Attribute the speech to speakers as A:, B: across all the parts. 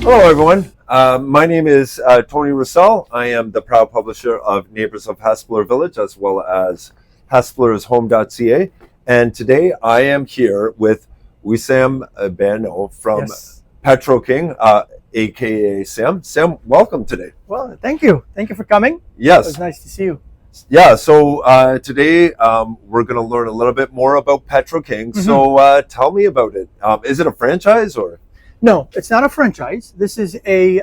A: Hello, everyone. My name is Tony Rossel. I am the proud publisher of Neighbours of Hespeler Village, as well as HespelersHome.ca. And today I am here with Wisam Behno from PetroKing, aka Sam. Sam, welcome today.
B: Well, thank you. Thank you for coming.
A: Yes.
B: It was nice to see you.
A: Yeah, so today we're going to learn a little bit more about PetroKing. Mm-hmm. So tell me about it. Is it a franchise or?
B: No, it's not a franchise. This is a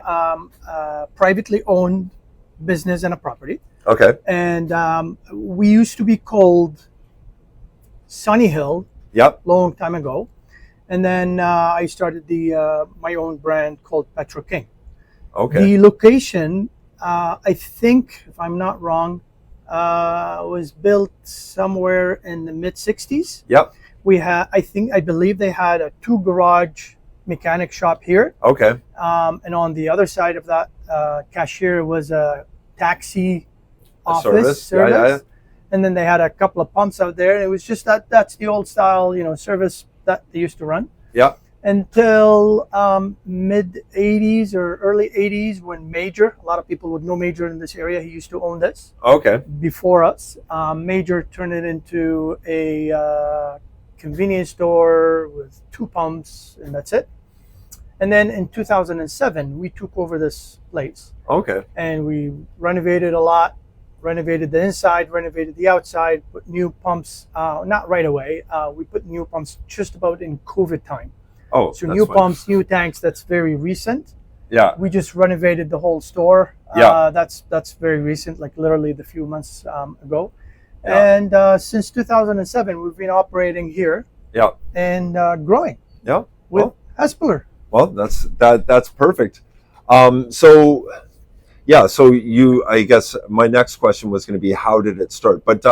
B: privately owned business and a property.
A: Okay.
B: And we used to be called Sunny Hill.
A: Yep.
B: Long time ago. And then I started my own brand called PetroKing.
A: Okay.
B: The location, I think, if I'm not wrong, was built somewhere in the mid-60s.
A: Yep.
B: I believe they had a 2-garage mechanic shop here.
A: Okay.
B: And on the other side of that cashier was a taxi office service. Yeah. And then they had a couple of pumps out there. And it was just that's the old style, service that they used to run.
A: Yeah.
B: Until mid 80s or early 80s when Major, a lot of people would know Major in this area, he used to own this.
A: Okay.
B: Before us. Major turned it into a convenience store with 2 pumps, and that's it. And then in 2007, we took over this place.
A: Okay.
B: And we renovated a lot, renovated the inside, renovated the outside, put new pumps, not right away. We put new pumps just about in COVID time.
A: Oh,
B: so new pumps, new tanks, that's very recent.
A: Yeah.
B: We just renovated the whole store.
A: Yeah.
B: That's very recent, like literally the few months ago.
A: Yeah.
B: And since 2007, we've been operating here.
A: Yeah.
B: And growing.
A: Yeah.
B: With Hespeler.
A: Well, that's perfect. So I guess my next question was going to be, how did it start? But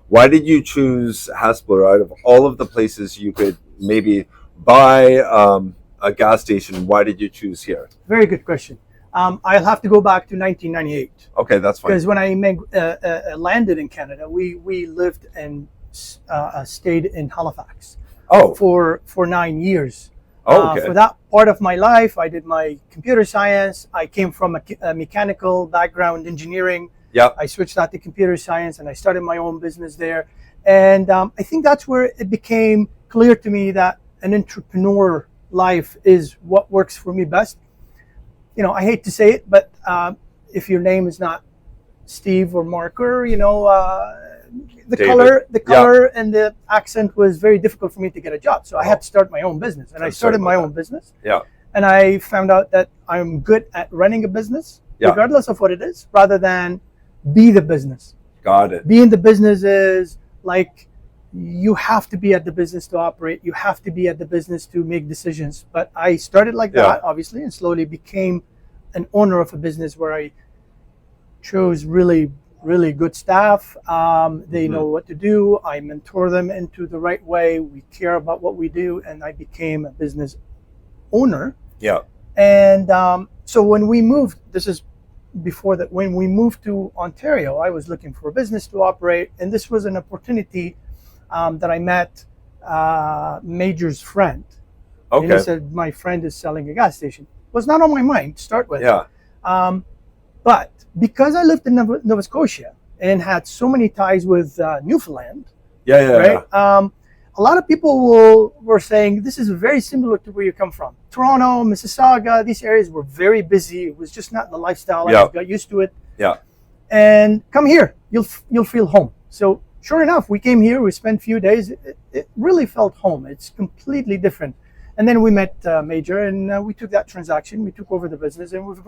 A: why did you choose Hespeler out of all of the places you could maybe buy a gas station? Why did you choose here?
B: Very good question. I'll have to go back to 1998.
A: Okay, that's fine.
B: Because when I landed in Canada, we lived and stayed in Halifax.
A: Oh.
B: For 9 years.
A: Oh, okay.
B: For that part of my life, I did my computer science. I came from a mechanical background, engineering.
A: Yeah.
B: I switched that to computer science, and I started my own business there. And I think that's where it became clear to me that an entrepreneur life is what works for me best. I hate to say it, but if your name is not Steve or Marker, the David. color and the accent was very difficult for me to get a job. So I had to start my own business, and I started my own business.
A: Yeah.
B: And I found out that I'm good at running a business, regardless of what it is, rather than be the business.
A: Got it.
B: Being the business is like, you have to be at the business to operate. You have to be at the business to make decisions. But I started like that, obviously, and slowly became an owner of a business where I chose really good staff. They know what to do. I mentor them into the right way. We care about what we do, and I became a business owner.
A: Yeah.
B: And so when we moved, this is before that, when we moved to Ontario, I was looking for a business to operate, and this was an opportunity that I met Major's friend.
A: Okay.
B: And he said, my friend is selling a gas station. It was not on my mind to start with.
A: Yeah.
B: But because I lived in Nova Scotia and had so many ties with Newfoundland, a lot of people were saying, this is very similar to where you come from. Toronto, Mississauga, these areas were very busy. It was just not the lifestyle. I got used to it.
A: Yeah.
B: And come here, you'll feel home. So sure enough, we came here, we spent a few days. It really felt home. It's completely different. And then we met Major, and we took that transaction. We took over the business, and we've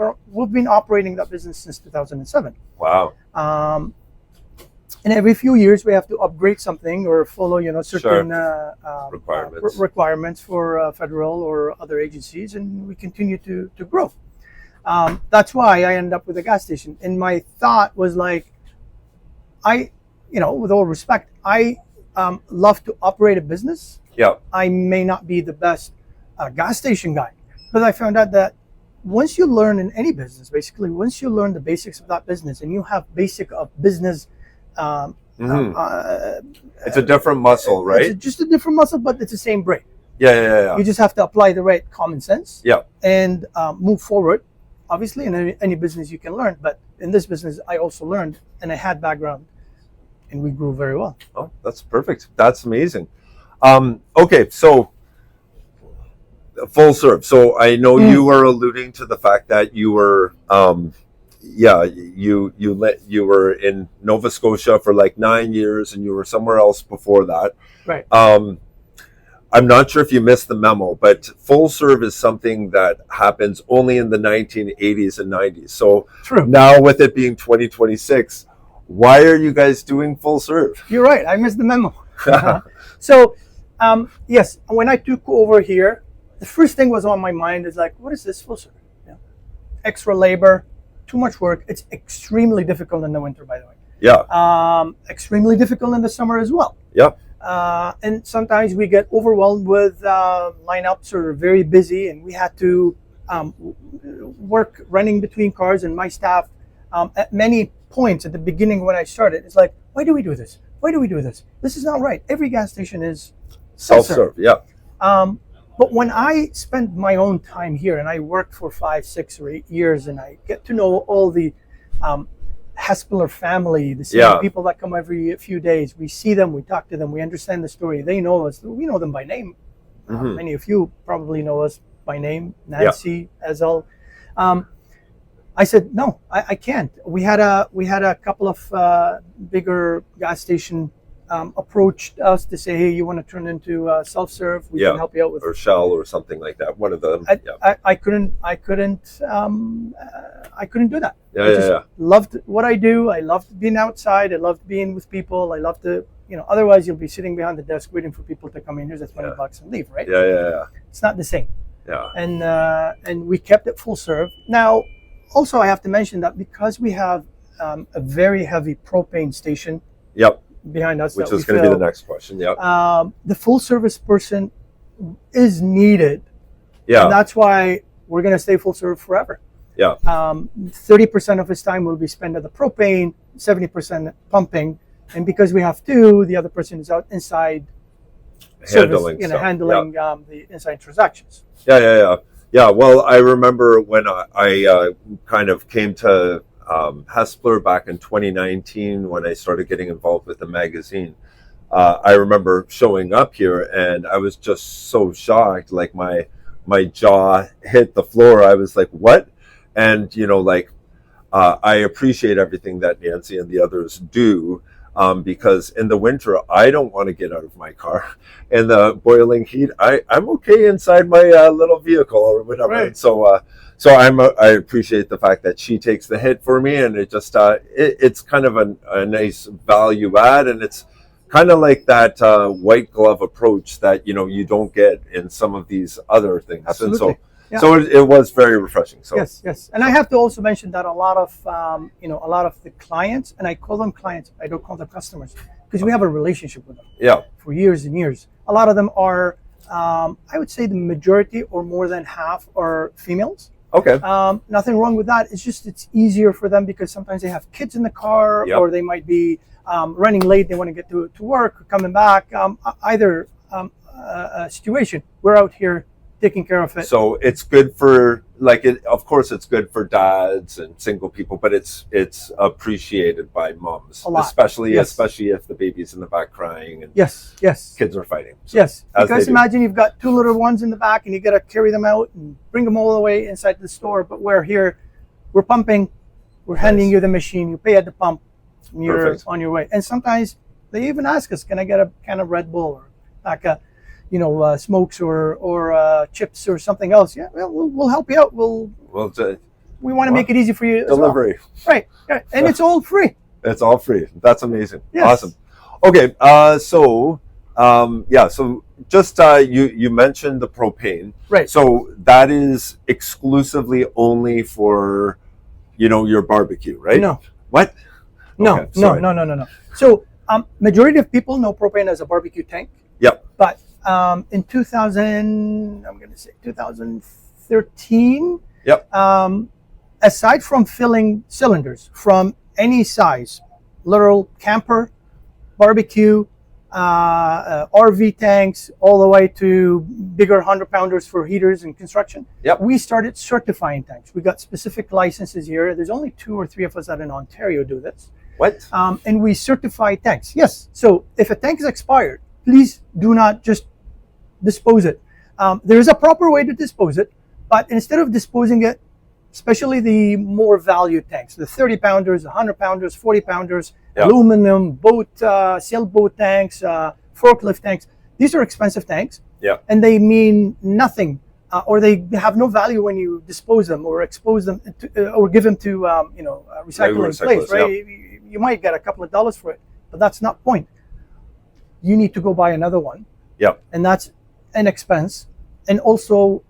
B: been operating that business since 2007.
A: Wow.
B: And every few years, we have to upgrade something or follow, certain requirements for federal or other agencies, and we continue to grow. That's why I ended up with a gas station. And my thought was like, with all respect, I love to operate a business.
A: Yeah.
B: I may not be the best gas station guy, but I found out that once you learn in any business, basically, once you learn the basics of that business and you have basic of business,
A: it's a different muscle, right?
B: It's just a different muscle, but it's the same brain.
A: Yeah.
B: You just have to apply the right common sense
A: Yeah.
B: and move forward. Obviously, in any business you can learn, but in this business, I also learned and I had background, and we grew very well.
A: Oh, that's perfect. That's amazing. Okay, so full serve. So I know you were alluding to the fact that you were, you were in Nova Scotia for like 9 years, and you were somewhere else before that.
B: Right.
A: I'm not sure if you missed the memo, but full serve is something that happens only in the 1980s and 90s. So
B: True.
A: Now with it being 2026, why are you guys doing full serve?
B: You're right. I missed the memo. So, yes, when I took over here, the first thing was on my mind is like, what is this full serve? Extra labor, too much work. It's extremely difficult in the winter, by the way.
A: Yeah.
B: Extremely difficult in the summer as well.
A: Yeah.
B: And sometimes we get overwhelmed with lineups or very busy, and we had to work running between cars. And my staff, at many points at the beginning when I started, it's like, why do we do this? Why do we do this? This is not right. Every gas station is
A: Self-serve. Yeah.
B: But when I spend my own time here, and I worked for 5, 6, or 8 years, and I get to know all the Hespeler family, the same people that come every few days. We see them, we talk to them, we understand the story. They know us. We know them by name. Many of you probably know us by name, Nancy, Ezel. I said, no, I can't. We had a couple of bigger gas station approached us to say, hey, you want to turn into self-serve? We can help you out with,
A: or Shell or something like that. One of them.
B: I couldn't do that.
A: I
B: loved what I do. I loved being outside. I loved being with people. I loved to, otherwise you'll be sitting behind the desk waiting for people to come in. Here's the $20 and leave, right?
A: Yeah.
B: It's not the same.
A: Yeah.
B: And we kept it full serve. Now, also I have to mention that because we have a very heavy propane station.
A: Yep.
B: Behind us,
A: which is going to be the next question. Yeah.
B: The full service person is needed.
A: Yeah.
B: And that's why we're going to stay full serve forever.
A: Yeah.
B: 30% of his time will be spent at the propane, 70% pumping, and because we have two, the other person is out inside
A: handling
B: service, handling the inside transactions.
A: Yeah. Well, I remember when I kind of came to Hespeler back in 2019 when I started getting involved with the magazine. I remember showing up here and I was just so shocked, like my jaw hit the floor. I was like, what? And I appreciate everything that Nancy and the others do, because in the winter I don't want to get out of my car. In the boiling heat, I'm okay inside my little vehicle or whatever.
B: Right.
A: And so I appreciate the fact that she takes the hit for me, and it just it's kind of a nice value add, and it's kind of like that white glove approach that you don't get in some of these other things.
B: Absolutely.
A: And so it was very refreshing. So
B: yes, and I have to also mention that a lot of the clients, and I call them clients, I don't call them customers, because we have a relationship with them.
A: Yeah.
B: For years and years. A lot of them are, I would say, the majority or more than half are females.
A: Okay.
B: Nothing wrong with that. It's just it's easier for them because sometimes they have kids in the car, or they might be running late. They want to get to work, coming back. Either situation, we're out here taking care of it.
A: So it's good for of course it's good for dads and single people, but it's appreciated by moms,
B: a lot.
A: especially if the baby's in the back crying and
B: yes
A: kids are fighting.
B: So, yes, because imagine you've got two little ones in the back and you got to carry them out and bring them all the way inside the store. But we're here, we're pumping, we're handing you the machine, you pay at the pump, and you're on your way. And sometimes they even ask us, can I get a can of Red Bull or like a smokes or chips or something else? Yeah, well, we'll help you out. We want to make it easy for you.
A: Delivery.
B: As well. Right. And it's all free.
A: It's all free. That's amazing.
B: Yes.
A: Awesome. Okay. So just you mentioned the propane.
B: Right.
A: So that is exclusively only for your barbecue, right?
B: No.
A: What?
B: No.
A: Okay, sorry.
B: No. So majority of people know propane as a barbecue tank.
A: Yep.
B: But in 2013,
A: yep.
B: Aside from filling cylinders from any size, literal camper, barbecue, RV tanks, all the way to bigger 100-pounders for heaters and construction.
A: Yep.
B: We started certifying tanks. We got specific licenses here. There's only 2 or 3 of us that in Ontario do this.
A: What?
B: And we certify tanks. Yes. So if a tank is expired, please do not just dispose it. There is a proper way to dispose it, but instead of disposing it, especially the more valued tanks, the 30-pounders, 100-pounders, 40-pounders, aluminum, boat, sailboat tanks, forklift tanks, these are expensive tanks, and they mean nothing, or they have no value when you dispose them or expose them to, or give them to recycling place, right? You might get a couple of dollars for it, but that's not the point. You need to go buy another one, and that's an expense. And also,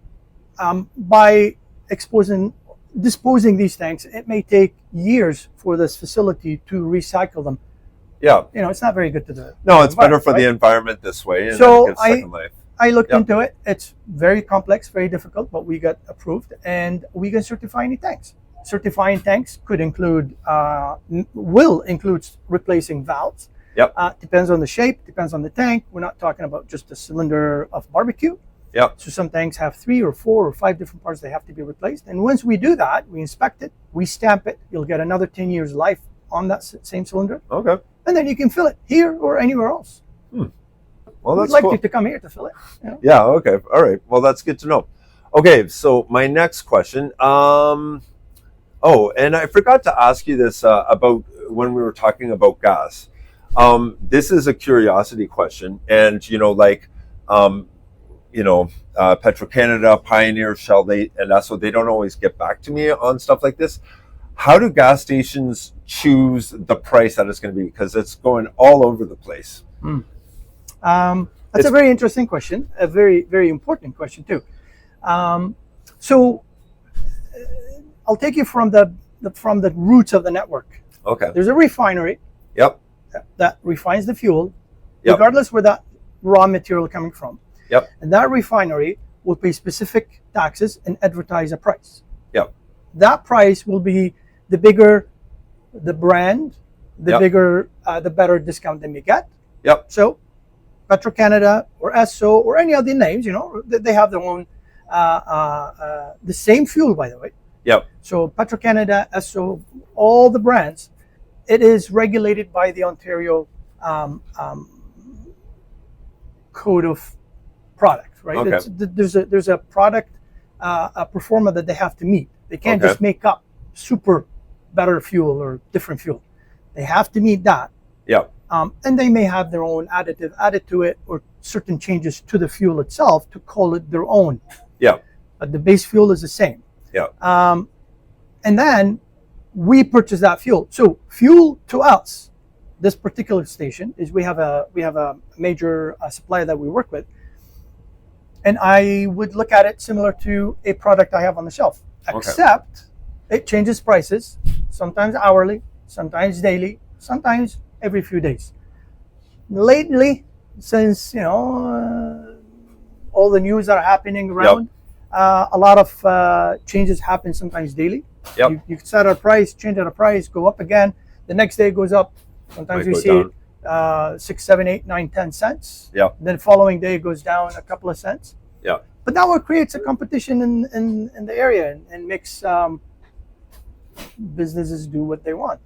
B: by disposing these tanks, it may take years for this facility to recycle them. It's not very good to do it.
A: No, it's better for the environment this way, and
B: so
A: it gives second life.
B: I looked into it. It's very complex, very difficult, but we got approved, and we can certify any tanks. Certifying tanks could include, will include replacing valves. Depends on the shape, depends on the tank. We're not talking about just a cylinder of barbecue. So some tanks have 3 or 4 or 5 different parts that have to be replaced. And once we do that, we inspect it, we stamp it. You'll get another 10 years life on that same cylinder.
A: Okay.
B: And then you can fill it here or anywhere else.
A: Well, that's
B: We'd like
A: cool.
B: you to come here to fill it.
A: Yeah. Okay. All right. Well, that's good to know. Okay. So my next question. Oh, and I forgot to ask you this about when we were talking about gas. This is a curiosity question, and Petro-Canada, Pioneer, Shell, and Esso, they don't always get back to me on stuff like this. How do gas stations choose the price that it's going to be? Because it's going all over the place.
B: That's a very interesting question, a very, very important question too. So I'll take you from the roots of the network.
A: Okay.
B: There's a refinery. That refines the fuel, regardless where that raw material coming from. And that refinery will pay specific taxes and advertise a price. That price will be the bigger the brand, the bigger, the better discount they may get. So PetroCanada or Esso or any of the names, they have their own, the same fuel, by the way. So PetroCanada, Esso, all the brands, it is regulated by the Ontario Code of Product, right?
A: Okay.
B: There's a product, a performer that they have to meet. They can't just make up super better fuel or different fuel. They have to meet that. And they may have their own additive added to it or certain changes to the fuel itself to call it their own. But the base fuel is the same. And then we purchase that fuel. So fuel to us, this particular station, is we have a major supplier that we work with. And I would look at it similar to a product I have on the shelf, except it changes prices, sometimes hourly, sometimes daily, sometimes every few days. Lately, since all the news are happening around, a lot of changes happen sometimes daily. You set a price, change a price, go up again. The next day it goes up. Sometimes we see it 6, 7, 8, 9, 10 cents. Then the following day it goes down a couple of cents. But now it creates a competition in the area and makes businesses do what they want.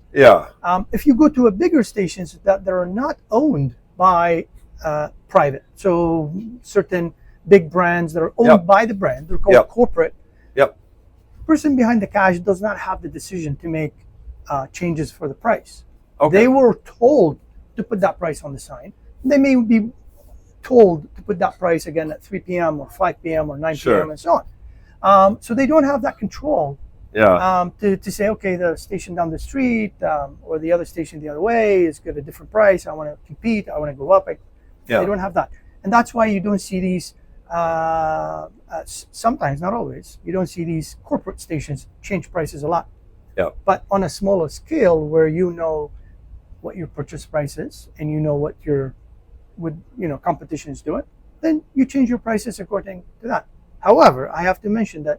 B: If you go to a bigger stations that are not owned by private, so certain big brands that are owned by the brand, they're called corporate. The person behind the cash does not have the decision to make changes for the price. They were told to put that price on the sign. They may be told to put that price again at 3 p.m. or 5 p.m. or 9 p.m. and so on. So they don't have that control to say, okay, the station down the street or the other station the other way is got a different price. I want to compete. I want to go up. They don't have that. And that's why you don't see these, sometimes, not always, you don't see these corporate stations change prices a lot. But on a smaller scale where you know what your purchase price is and you know what your competition is doing, then you change your prices according to that. However, I have to mention that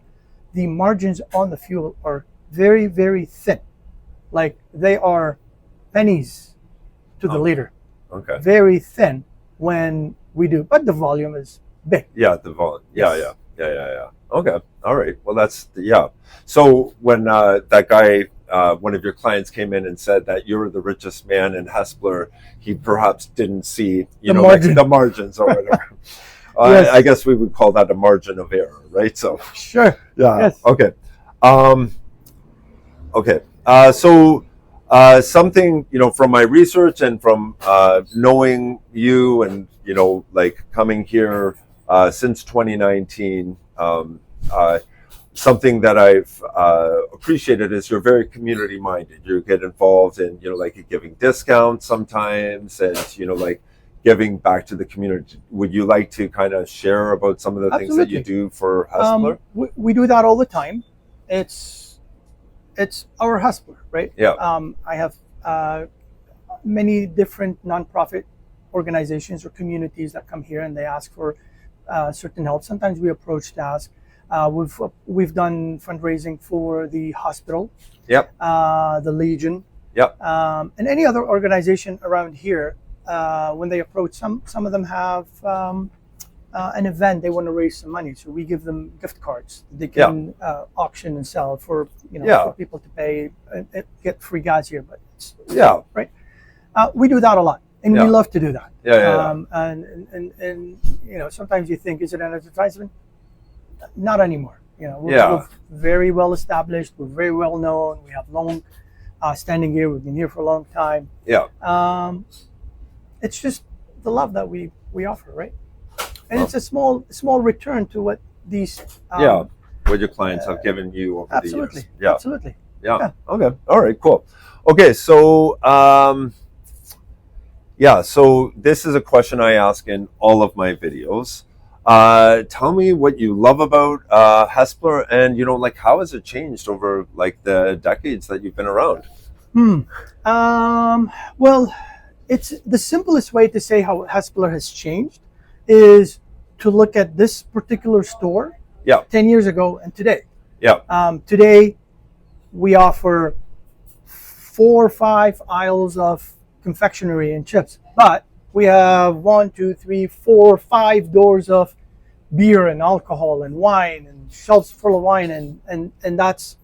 B: the margins on the fuel are very, very thin. Like they are pennies to the liter.
A: Okay.
B: very thin when we do, but the volume is big.
A: Yeah, the volume. Yeah,
B: Yes.
A: yeah. Okay. All right. Well, that's yeah. So when that guy, one of your clients came in and said that you're the richest man in Hespeler, he perhaps didn't see,
B: The
A: like
B: margin.
A: the margins or whatever.
B: Yes.
A: I guess we would call that a margin of error, right? So
B: Sure.
A: yeah.
B: Yes.
A: Okay. Okay. Something, from my research and from knowing you and, like coming here since 2019, something that I've appreciated is you're very community minded. You get involved in, like giving discounts sometimes and, like giving back to the community. Would you like to kind of share about some of the things that you do for Hespeler?
B: We do that all the time. It's our Hespeler, right?
A: Yeah.
B: I have many different nonprofit organizations or communities that come here and they ask for certain help. Sometimes we approach to ask. We've done fundraising for the hospital,
A: Yep.
B: the Legion,
A: Yep.
B: and any other organization around here. When they approach, some of them have an event they want to raise some money, so we give them gift cards they can auction and sell for for people to pay and get free gas here. But it's, right. We do that a lot, and we love to do that. And sometimes you think, is it an advertisement? Not anymore. We're very well established. We're very well known. We have long standing here. We've been here for a long time.
A: Yeah.
B: It's just the love that we offer, right? And it's a small return to what these
A: what your clients have given you over the years.
B: Absolutely.
A: Yeah. Okay. All right. Cool. Okay. So so this is a question I ask in all of my videos. Tell me what you love about Hespeler, and like how has it changed over like the decades that you've been around?
B: Well, it's the simplest way to say how Hespeler has changed is to look at this particular store 10 years ago and today. Today we offer 4 or 5 aisles of confectionery and chips, but we have 1, 2, 3, 4, 5 doors of beer and alcohol and wine and shelves full of wine, and that's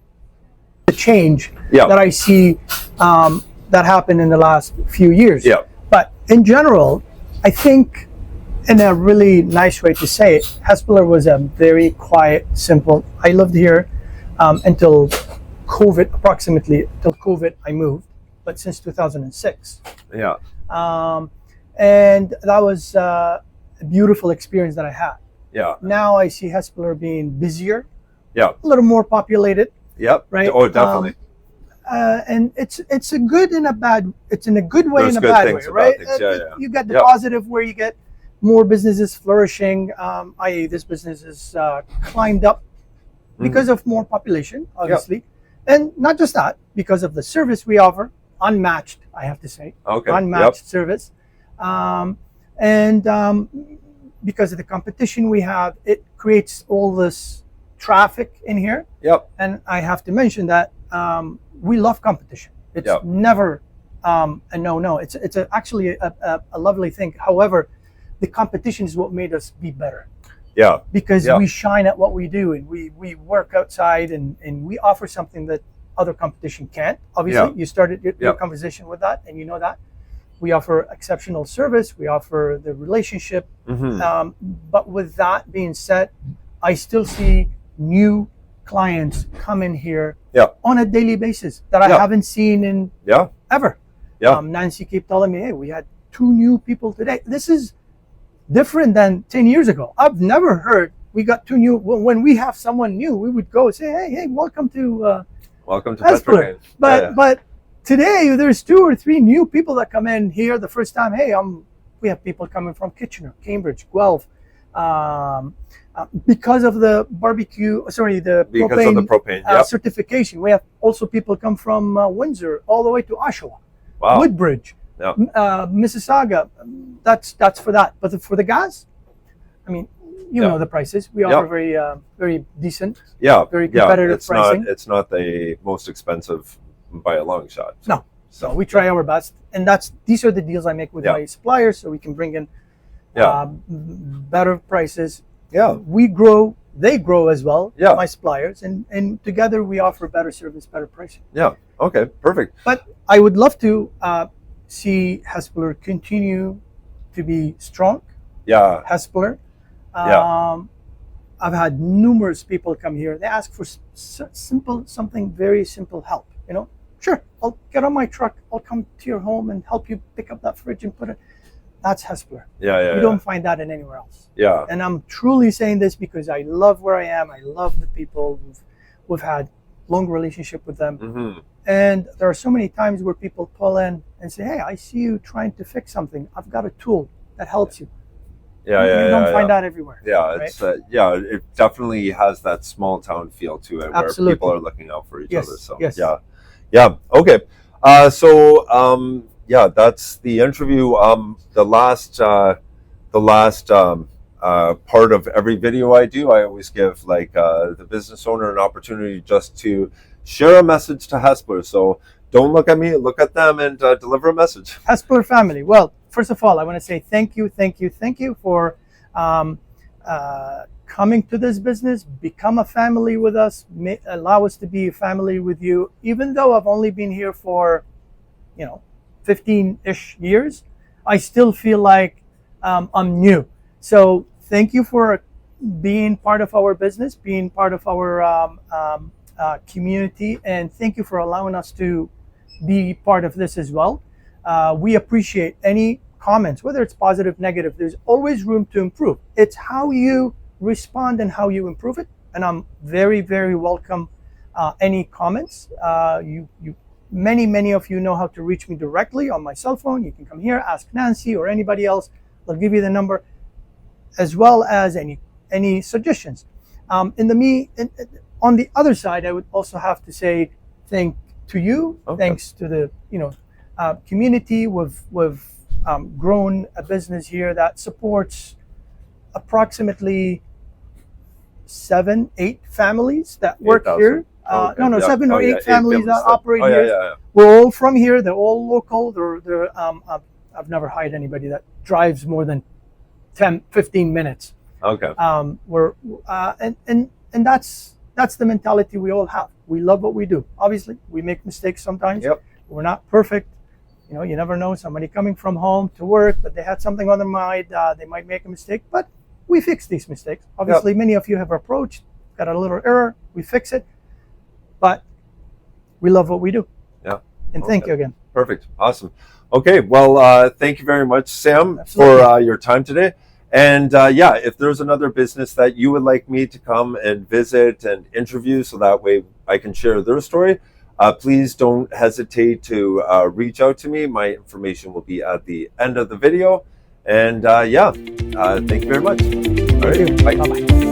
B: the change that I see that happened in the last few years. But in general, I think, in a really nice way to say it, Hespeler was a very quiet, simple. I lived here until COVID, approximately until COVID. I moved, but since 2006. And that was a beautiful experience that I had. Now I see Hespeler being busier, a little more populated. Right.
A: Oh, definitely.
B: And it's a good and a bad. It's in a good way
A: There's
B: and a bad way, right? You get the positive where you get more businesses flourishing, i.e., this business has climbed up because of more population, obviously, and not just that, because of the service we offer, unmatched, I have to say, unmatched service, and because of the competition we have, it creates all this traffic in here. And I have to mention that we love competition. It's never a no. It's actually a lovely thing. However, the competition is what made us be better. Because we shine at what we do, and we work outside, and we offer something that other competition can't. Obviously, you started your conversation with that, and you know that. We offer exceptional service. We offer the relationship. But with that being said, I still see new clients come in here on a daily basis that I haven't seen in ever. Nancy kept telling me, hey, we had 2 new people today. This is different than 10 years ago. I've never heard we got 2 new. When we have someone new, we would go say, hey, welcome to
A: PetroKing.
B: But today there's 2 or 3 new people that come in here the first time. Hey, we have people coming from Kitchener, Cambridge, Guelph, because of the propane certification. We have also people come from Windsor all the way to Oshawa, Woodbridge, Mississauga. That's for that. But for the gas, I mean, you know the prices. We offer very decent, very competitive pricing.
A: It's not the most expensive by a long shot.
B: No. So we try our best, and these are the deals I make with my suppliers, so we can bring in better prices.
A: Yeah,
B: we grow, they grow as well.
A: Yeah,
B: my suppliers, and together we offer better service, better pricing.
A: Yeah. Okay. Perfect.
B: But I would love to see Hespeler continue to be strong.
A: Yeah.
B: Hespeler. I've had numerous people come here. They ask for something very simple help. You know, sure, I'll get on my truck. I'll come to your home and help you pick up that fridge and put it. That's Hespeler. You don't find that in anywhere else.
A: Yeah.
B: And I'm truly saying this because I love where I am. I love the people. We've had long relationship with them.
A: Mm-hmm.
B: And there are so many times where people call in and say, hey, I see you trying to fix something. I've got a tool that helps you. You don't find that everywhere.
A: Yeah,
B: right?
A: it's it definitely has that small town feel to it, where people are looking out for each other. So okay. That's the interview. The last part of every video I do, I always give the business owner an opportunity just to share a message to Hespeler. So don't look at me, look at them, and deliver a message.
B: Hespeler family. Well, first of all, I want to say thank you for coming to this business. Become a family with us. Allow us to be a family with you. Even though I've only been here for, 15-ish years, I still feel like I'm new. So thank you for being part of our business, being part of our community, and thank you for allowing us to be part of this as well. We appreciate any comments, whether it's positive, negative. There's always room to improve. It's how you respond and how you improve it. And I'm very, very welcome any comments. Many of you know how to reach me directly on my cell phone. You can come here, ask Nancy or anybody else. They'll give you the number, as well as any suggestions. On the other side, I would also have to say thank to you. Okay. Thanks to the community. We've grown a business here that supports approximately 7-8 families that work 8, here. 7 or 8 families that operate here. We're all from here. They're all local. I've never hired anybody that drives more than 10-15 minutes.
A: Okay.
B: And that's the mentality we all have. We love what we do. Obviously, we make mistakes sometimes.
A: Yep.
B: We're not perfect. You never know. Somebody coming from home to work, but they had something on their mind. They might make a mistake, but we fix these mistakes. Obviously, many of you have approached, got a little error. We fix it, but we love what we do.
A: Yeah.
B: And thank you again.
A: Perfect. Awesome. Okay. Well, thank you very much, Sam, for your time today. And if there's another business that you would like me to come and visit and interview, so that way I can share their story, please don't hesitate to reach out to me. My information will be at the end of the video. And thank you very much. All right. Bye.
B: Bye-bye.